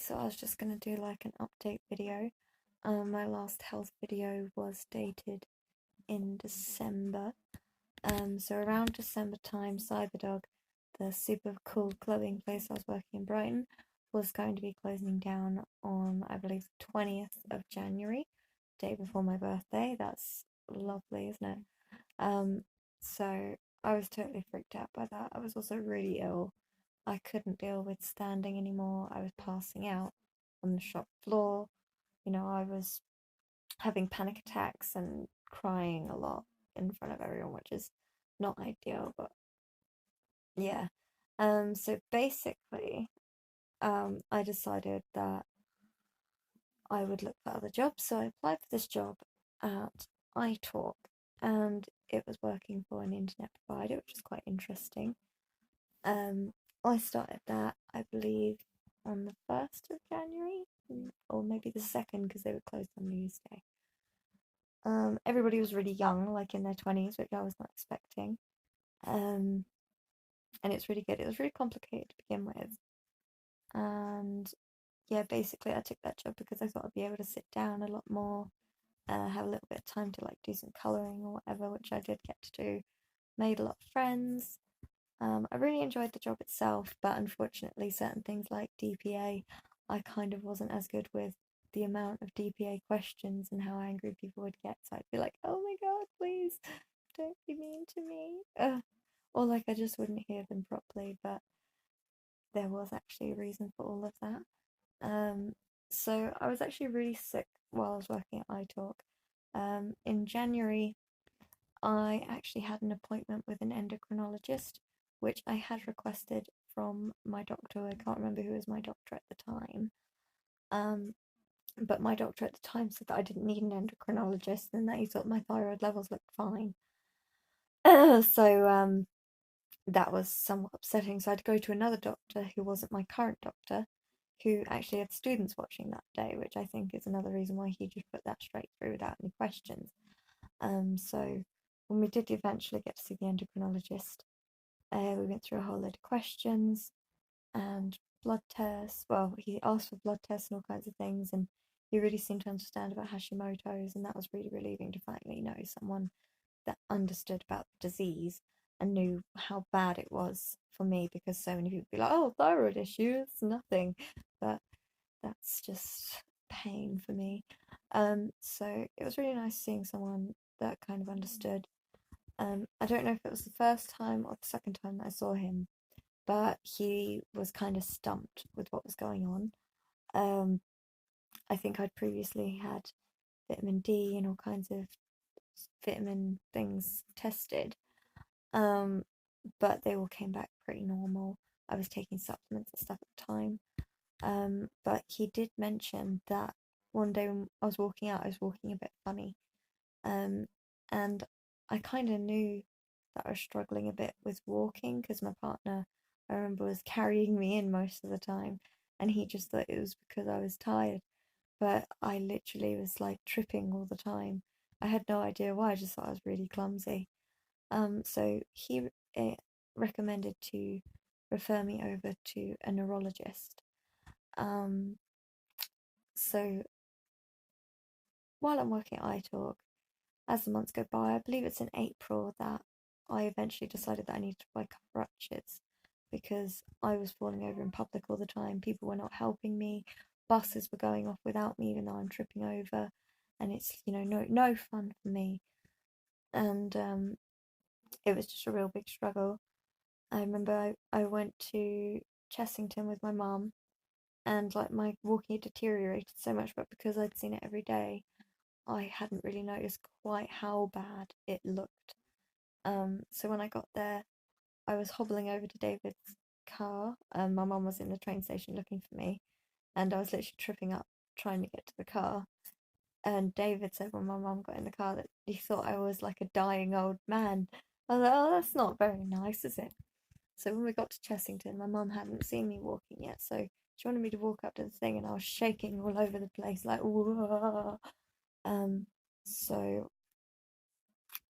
So I was just gonna do like an update video. My last health video was dated in December. So around December time, Cyberdog, the super cool clubbing place I was working in Brighton, was going to be closing down on, I believe, 20th of January, day before my birthday. That's lovely, isn't it? Um, so I was totally freaked out by that. I was also really ill. I couldn't deal with standing anymore. I was passing out on the shop floor. I was having panic attacks and crying a lot in front of everyone, which is not ideal, but yeah. So basically, I decided that I would look for other jobs. So I applied for this job at iTalk, and it was working for an internet provider, which is quite interesting. Um, I started that, I believe, on the 1st of January, or maybe the 2nd, because they were closed on New Year's Day. Everybody was really young, like in their 20s, which I was not expecting. Um, and it's really good. It was really complicated to begin with. And yeah, basically, I took that job because I thought I'd be able to sit down a lot more, have a little bit of time to like do some colouring or whatever, which I did get to do. Made a lot of friends. I really enjoyed the job itself, but unfortunately, certain things like DPA, I kind of wasn't as good with the amount of DPA questions and how angry people would get. So I'd be like, oh my god, please don't be mean to me. Or like I just wouldn't hear them properly, but there was actually a reason for all of that. So I was actually really sick while I was working at iTalk. In January, I actually had an appointment with an endocrinologist, which I had requested from my doctor. I can't remember who was my doctor at the time. But my doctor at the time said that I didn't need an endocrinologist and that he thought my thyroid levels looked fine. So that was somewhat upsetting. So I had to go to another doctor who wasn't my current doctor, who actually had students watching that day, which I think is another reason why he just put that straight through without any questions. So when we did eventually get to see the endocrinologist, we went through a whole load of questions and blood tests. Well, he asked for blood tests and all kinds of things, and he really seemed to understand about Hashimoto's, and that was really relieving to finally know someone that understood about the disease and knew how bad it was for me, because so many people be like, oh, thyroid issue, it's nothing, but that's just pain for me. So it was really nice seeing someone that kind of understood. I don't know if it was the first time or the second time that I saw him, but he was kind of stumped with what was going on. I think I'd previously had vitamin D and all kinds of vitamin things tested, but they all came back pretty normal. I was taking supplements and stuff at the time. But he did mention that one day when I was walking out, I was walking a bit funny. And I kind of knew that I was struggling a bit with walking because my partner, I remember, was carrying me in most of the time, and he just thought it was because I was tired. But I literally was like tripping all the time. I had no idea why, I just thought I was really clumsy. So he recommended to refer me over to a neurologist. Um, so while I'm working at iTalk, as the months go by, I believe it's in April that I eventually decided that I needed to buy crutches because I was falling over in public all the time. People were not helping me. Buses were going off without me, even though I'm tripping over, and it's no fun for me. And it was just a real big struggle. I remember I went to Chessington with my mum, and like my walking had deteriorated so much, but because I'd seen it every day, I hadn't really noticed quite how bad it looked. So when I got there, I was hobbling over to David's car. My mum was in the train station looking for me, and I was literally tripping up trying to get to the car. And David said when my mum got in the car that he thought I was like a dying old man. I was like, oh, that's not very nice, is it? So when we got to Chessington, my mum hadn't seen me walking yet, so she wanted me to walk up to the thing, and I was shaking all over the place, like, whoa. So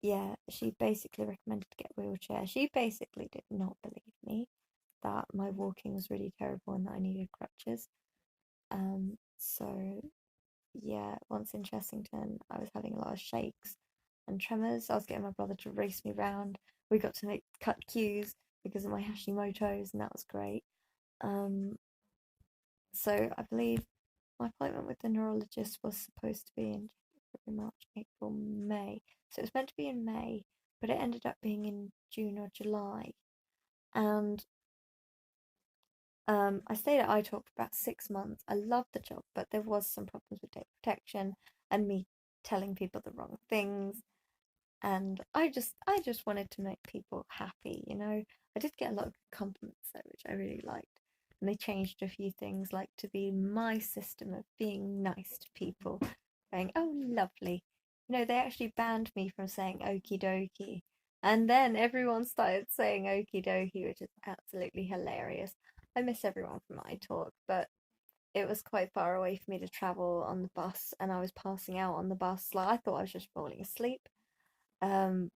yeah, she basically recommended to get a wheelchair. She basically did not believe me that my walking was really terrible and that I needed crutches. So yeah, once in Chessington, I was having a lot of shakes and tremors. I was getting my brother to race me round. We got to cut queues because of my Hashimoto's, and that was great. So I believe my appointment with the neurologist was supposed to be in February, March, April, May. So it was meant to be in May, but it ended up being in June or July. And I stayed at iTalk for about 6 months. I loved the job, but there was some problems with data protection and me telling people the wrong things. And I just wanted to make people happy, you know. I did get a lot of compliments though, which I really liked. And they changed a few things, like to be my system of being nice to people, going, oh, lovely. You know, they actually banned me from saying okie dokie. And then everyone started saying okie dokie, which is absolutely hilarious. I miss everyone from my talk, but it was quite far away for me to travel on the bus, and I was passing out on the bus. Like, I thought I was just falling asleep. Um,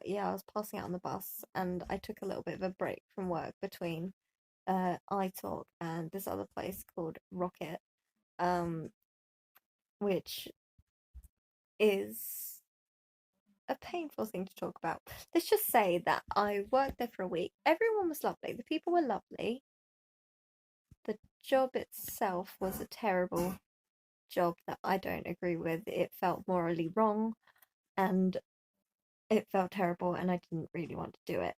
yeah, I was passing out on the bus, and I took a little bit of a break from work between iTalk and this other place called Rocket, um, which is a painful thing to talk about. Let's just say that I worked there for a week. Everyone was lovely. The people were lovely. The job itself was a terrible job that I don't agree with. It felt morally wrong, and it felt terrible, and I didn't really want to do it.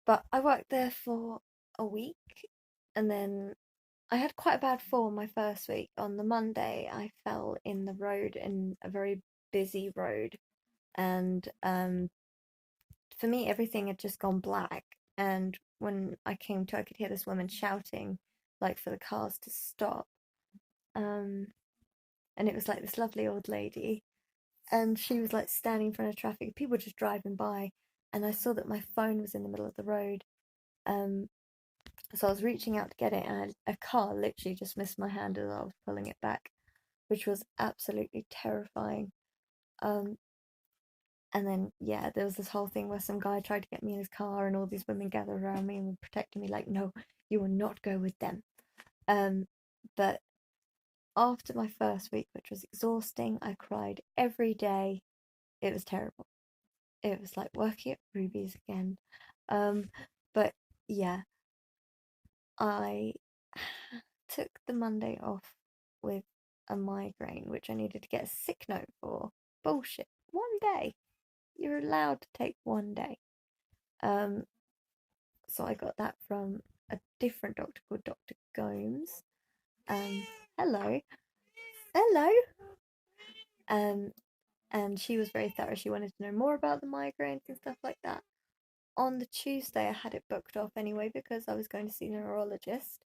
But I worked there for a week, and then I had quite a bad fall my first week. On the Monday, I fell in the road, in a very busy road, and for me, everything had just gone black. And when I came to, I could hear this woman shouting, like for the cars to stop. Um, and it was like this lovely old lady, and she was like standing in front of traffic. People were just driving by, and I saw that my phone was in the middle of the road. Um, So I was reaching out to get it, and a car literally just missed my hand as I was pulling it back, which was absolutely terrifying. Um, and then yeah, there was this whole thing where some guy tried to get me in his car, and all these women gathered around me and were protecting me, like, no, you will not go with them. But after my first week, which was exhausting, I cried every day. It was terrible. It was like working at Ruby's again. Um, but yeah, I took the Monday off with a migraine, which I needed to get a sick note for. Bullshit. One day. You're allowed to take one day. Um, so I got that from a different doctor called Dr. Gomes. Um, hello. Hello. Um, and she was very thorough. She wanted to know more about the migraines and stuff like that. On the Tuesday, I had it booked off anyway because I was going to see a neurologist.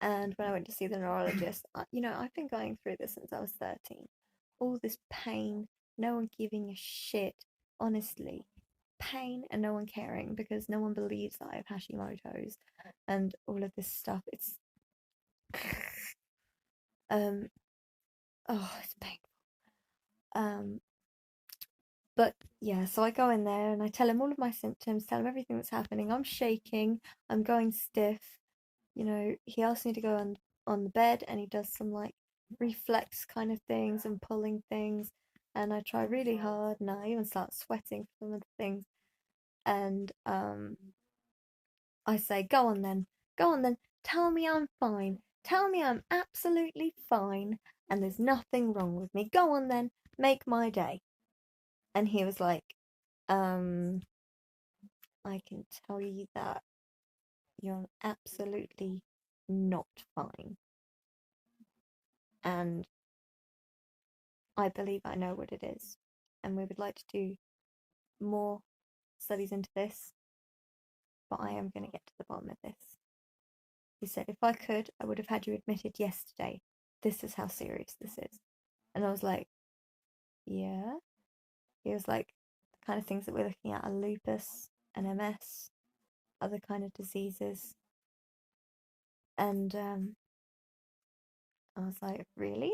And when I went to see the neurologist, you know, I've been going through this since I was 13. All this pain, no one giving a shit, honestly. Pain and no one caring because no one believes that I have Hashimoto's and all of this stuff. It's um it's painful. Um but yeah, so I go in there and I tell him all of my symptoms, tell him everything that's happening. I'm shaking, I'm going stiff. You know, he asks me to go on the bed, and he does some like reflex kind of things and pulling things, and I try really hard, and I even start sweating for some of the things, and I say, go on then, tell me I'm fine, tell me I'm absolutely fine, and there's nothing wrong with me. Go on then, make my day. And he was like, um, I can tell you that you're absolutely not fine, and I believe I know what it is, and we would like to do more studies into this, but I am going to get to the bottom of this. He said, if I could, I would have had you admitted yesterday. This is how serious this is. And I was like, yeah. He was like, the kind of things that we're looking at are lupus and MS, other kind of diseases. And I was like, really?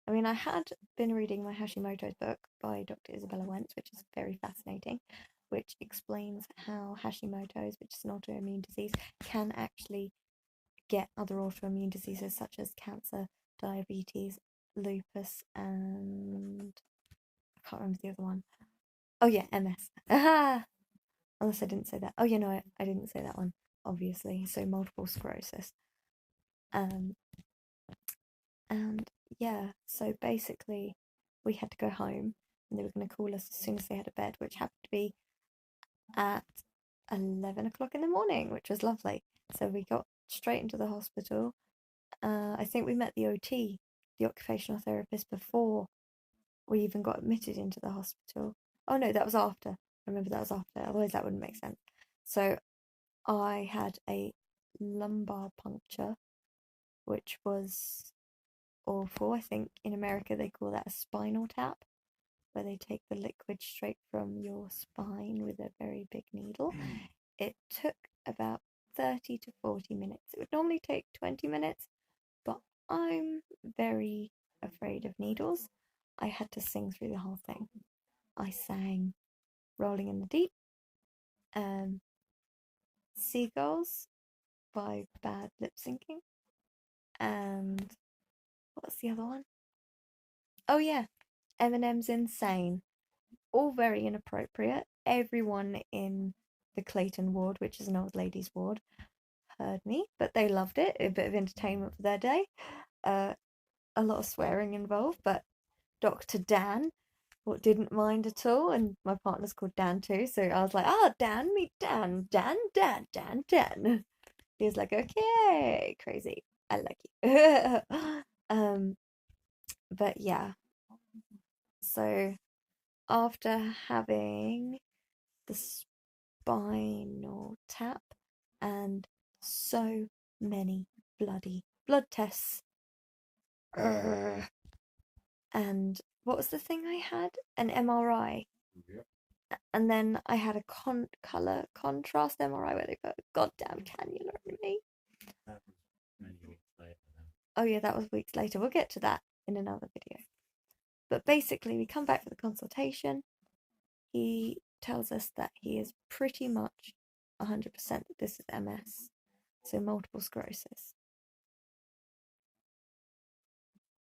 I mean, I had been reading my Hashimoto's book by Dr. Isabella Wentz, which is very fascinating, which explains how Hashimoto's, which is an autoimmune disease, can actually get other autoimmune diseases such as cancer, diabetes, lupus, and I can't remember the other one. Oh yeah, MS. Aha! Unless I didn't say that. Oh, you know, I didn't say that one, obviously. So multiple sclerosis. Um, and yeah, so basically we had to go home and they were going to call us as soon as they had a bed, which happened to be at 11 o'clock in the morning, which was lovely. So we got straight into the hospital. I think we met the OT, the occupational therapist, before we even got admitted into the hospital. Oh no, that was after. I remember that was after, otherwise that wouldn't make sense. So I had a lumbar puncture, which was awful. I think in America they call that a spinal tap, where they take the liquid straight from your spine with a very big needle. It took about 30 to 40 minutes. It would normally take 20 minutes, but I'm very afraid of needles. I had to sing through the whole thing. I sang Rolling in the Deep, um, Seagulls by Bad Lip Syncing, and what's the other one? Oh yeah, Eminem's Insane. All very inappropriate. Everyone in the Clayton ward, which is an old ladies ward, heard me, but they loved it. A bit of entertainment for their day. Uh, a lot of swearing involved, but Dr. Dan didn't mind at all, and my partner's called Dan too, so I was like, Dan, meet Dan, Dan. He was like, okay, crazy, I like you. But yeah, so after having the spinal tap and so many bloody blood tests, and what was the thing I had? An MRI. Yep. And then I had a color contrast MRI where they put a goddamn cannula in me. That was many weeks later then. Oh yeah, that was weeks later. We'll get to that in another video. But basically, we come back for the consultation. He tells us that he is pretty much 100% that this is MS, so multiple sclerosis.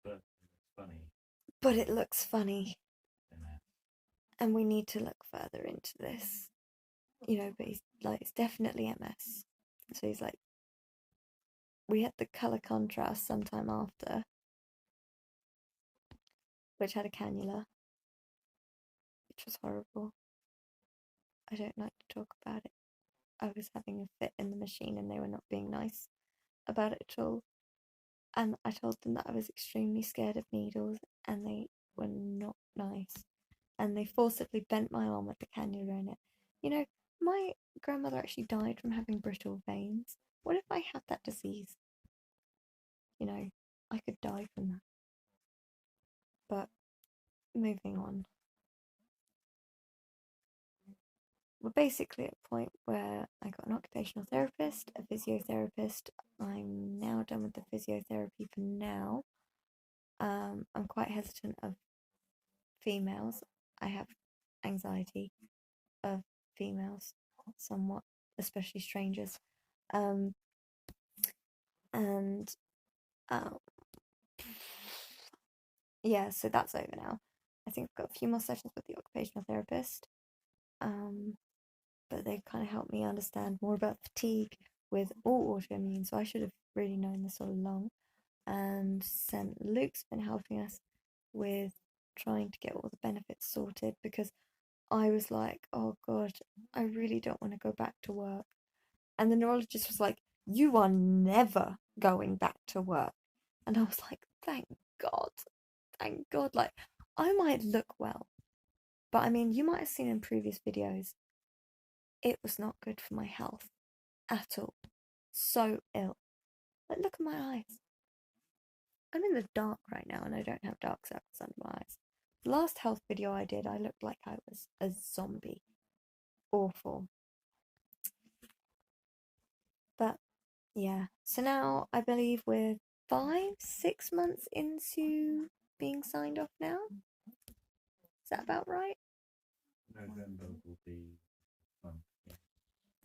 But it's funny. But it looks funny. And we need to look further into this. You know, but he's like, it's definitely MS. So he's like, we had the colour contrast sometime after, which had a cannula, which was horrible. I don't like to talk about it. I was having a fit in the machine and they were not being nice about it at all. And I told them that I was extremely scared of needles and they were not nice. And they forcibly bent my arm with the cannula in it. You know, my grandmother actually died from having brittle veins. What if I had that disease? You know, I could die from that. But moving on. We're basically at a point where I got an occupational therapist, a physiotherapist. I'm now done with the physiotherapy for now. I'm quite hesitant of females. I have anxiety of females somewhat, especially strangers. And yeah, so that's over now. I think I've got a few more sessions with the occupational therapist. But they kind of helped me understand more about fatigue with all autoimmune. So I should have really known this all along. And St. Luke's been helping us with trying to get all the benefits sorted because I was like, oh God, I really don't want to go back to work. And the neurologist was like, you are never going back to work. And I was like, thank God. Thank God. Like, I might look well, but I mean, you might have seen in previous videos, it was not good for my health at all. So ill. Like, look at my eyes. I'm in the dark right now and I don't have dark circles under my eyes. The last health video I did, I looked like I was a zombie. Awful. But yeah, so now I believe we're 5-6 months into being signed off now. Is that about right? November will be month, yeah.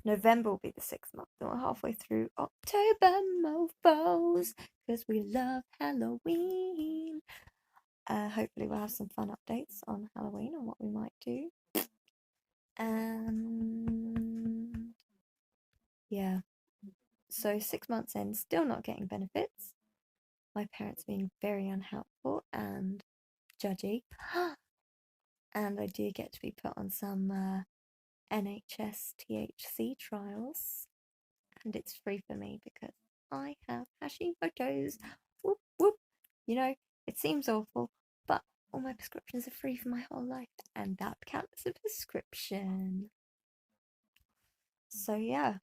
November will be the 6th month, and we're halfway through October, mofos, because we love Halloween. Hopefully we'll have some fun updates on Halloween and what we might do. And yeah, so 6 months in, still not getting benefits. My parents being very unhelpful and judgy. And I do get to be put on some NHS THC trials. And it's free for me because I have Hashimoto's. Whoop whoop. You know, it seems awful, but all my prescriptions are free for my whole life, and that counts as a prescription. So yeah,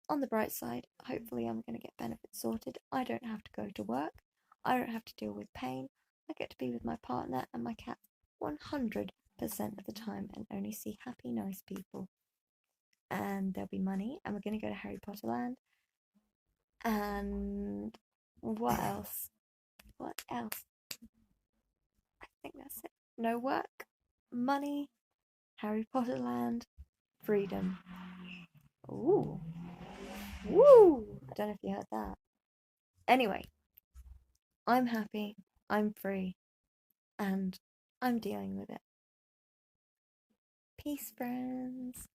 on the bright side, hopefully I'm going to get benefits sorted. I don't have to go to work. I don't have to deal with pain. I get to be with my partner and my cat 100% of the time and only see happy, nice people. And there'll be money, and we're going to go to Harry Potter Land. And what else? What else? I think that's it. No work, money, Harry Potter Land, freedom. Ooh. Woo! I don't know if you heard that. Anyway, I'm happy, I'm free, and I'm dealing with it. Peace, friends.